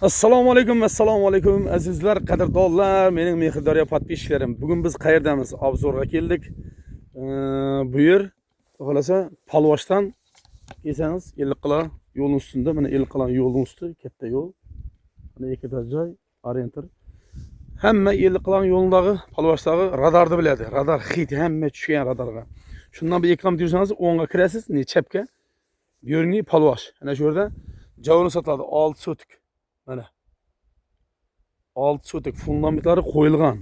Assalomu alaykum azizlar, qadrdonlar, mening mehrdaryo podpishchilarim. Bugun biz qayerdamiz? Obzorga keldik. Bu yer, xohlasa, Palvoshdan kelsangiz, Ellikqal'a yo'lning ustida, mana Ellikqal'a yo'lning usti, katta yo'l. Mana ikkita joy, orientir. Hamma Ellikqal'a yo'lidagi, Palvoshdagi radarni biladi. Radar hit, hamma tushgan radarga. Shundan bir ekran tursangiz, o'ngga kirasiz, ne chapga. Bu yerni Palvosh. Ana shu yerda javoni sotiladi, 6 sotik. Mana 6 sotik fundamentları qo'yilgan.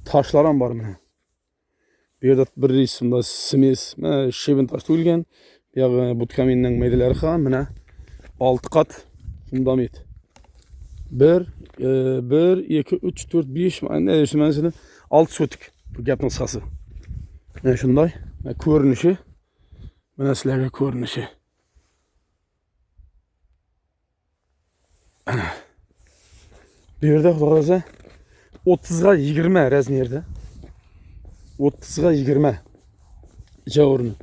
Toshlar ham bor mana. Bu yerda bir reysimda smes, mana shevin tosh to'yilgan. Bu yoq butkaminning maydalari ham mana 6 qat fundament. 1 2 3 4 5 mana shunday 6 sotik. Bu gapning sasi. Mana shunday ko'rinishi. Mana sizlarga ko'rinishi. Bu yerda xudo 30 ga 20 razmerda. 30 ga 20 javurni.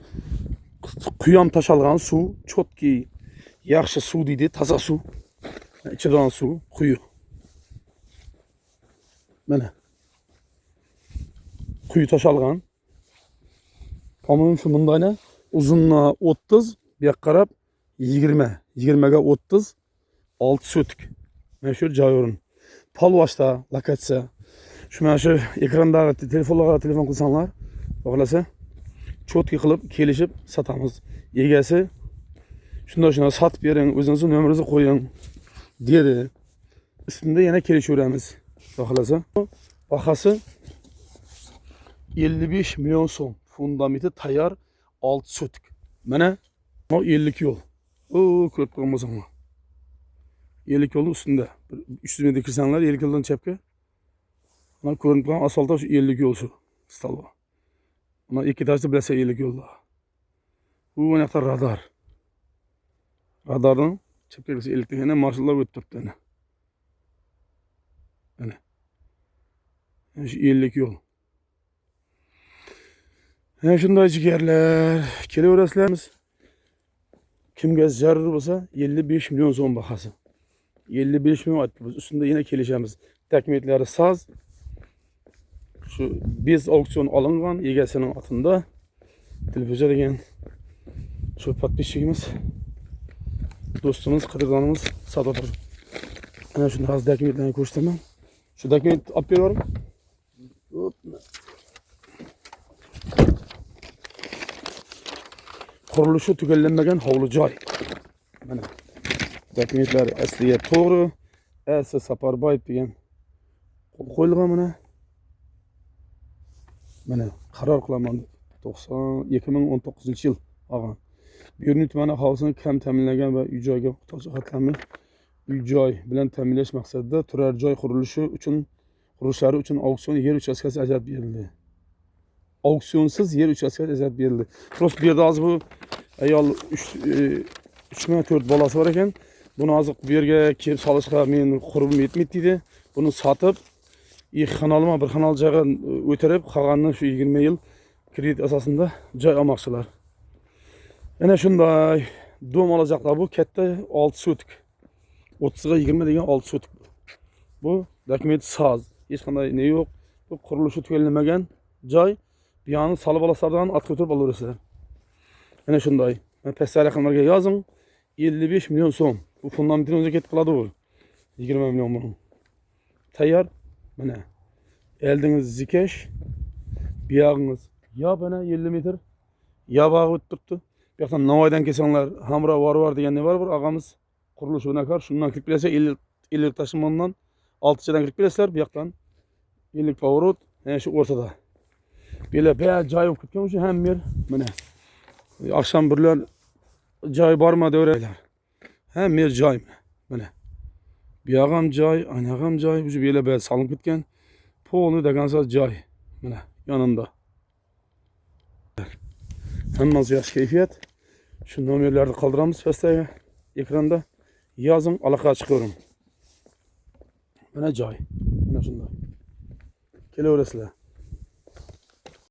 Quyam tashalgan suv, chotki yaxshi suv deydi, toza suv. Ichidan suv, quyi. Mana. Quyi tashalgan. Tamam shu bundayna uzunluğu 30, bu yoqqa qarab 20. 20 ga 30, 6 sotik. Mana shu javurni. Palvoshda lokatsiya. Mana shu ekrandagi telefonlarga telefon qilsanglar, xohlasa, chotki qilib kelishib sotamiz. Egasi shunday sotib bering, o'zingizni nomeringizni qo'ying dedi. Ustida yana kelishaveramiz. Xohlasa, bahasi 55 milyon so'm. Fundamenti tayyor 6 sotik. Mana 50 yo'l. O ko'rib turgan bo'lsanglar. 50 yo'lning ustida 300 metr kirsanglar 50 yo'ldan chapga. Mana ko'rinib turgan asfaltda shu 50 yo'l shu. Stalo. Mana ikki etajda bilasa 50 yo'lda. Bu mana radar. Radarning chapga kirsa 50 yana marshallar o'tib turibdi ana. Mana. Shu 50 yo'l. Ana shunday jigarlar, kelaverasizlarmiz. Kimga zarur bo'lsa 55 milyon so'm bahasi. 55 milyon aytdik biz. Üstünde yine kelişemiz. Takmetleri saz. Şu biz auksion alıngan egesinin atında. Televizyona degan şu podpishchigimiz, dostumuz, qadrdonimiz sotib. Ana shuni hozir dokumentlarni ko'rsataman. Shu dokument olib beraverim. Qurilishi tugallanmagan hovli joy. Mana dokumentlar asliga to'g'ri. Asa Saparbayev degan qo'yilgan mana. Mana qaror qilaman 2019 yil olgan. Buyurni tumani aholini kam ta'minlagan va uy-joyga muhtoj jihatlarni uy-joy bilan ta'minlash maqsadida turar joy qurishlari uchun auksion yer uchastkasi ajratib berildi. Auksionsiz yer uchastkasi ajratib berildi. Prost bu yerda hozir bu ayol 3 ming 4 bolasi bor ekan. Bunu azık bu yerga kelib solishga men qurbim yetmaydi dedi. Bunu sotib, ikki kanalıma bir kanal joyga o'tirib, qolganini shu 20 yil kredit asosida joy olmoqchilar. Ana shunday dom olacaklar bu katta 6 sotik. 30 ga 20 degan 6 sotik. Bu dokument soz, hech qanday ne yo'q. Bu qurilishi tugallanmagan joy. Bu yoqni solib olasizlardan atib o'tirib olaverasizlar. Ana shunday. Men pastga raqamlarga yozing. 55 milyon so'm. Bu fundamentini o'zi ketib qoladi bu. 20 milyon bunun. Tayyor. Mana. Eldingiz zikesh. Buyog'ingiz yo bana 50 metr yo bog'i o'tib turibdi. Bu yoqdan Navoiydan kelsanglar, Hamra var degan ne var bir og'amiz qurilish o'nakar. Shundan kirib kelsa 50 tashimondan 6chadan kirib kelasizlar. Bu yoqdan 50 pоворот, yana shu o'rtada. Böyle bayağı joy olib ketgan o'sha ham yer. Mana. Akşam birlar joy bormi deyveradilar. Hem yer joy. Mana. Bu yog'am joy, anag'am joy, bu böyle bayağı salınıp ketgan. Polni degansa joy. Mana yonunda. Hammasi yaxshi kayfiyat. Shu nomerlarni qoldiramiz pastdagi ekranda. Yozing, aloqaga chiqavering. Mana joy. Mana shunday. Kelaverasizlar.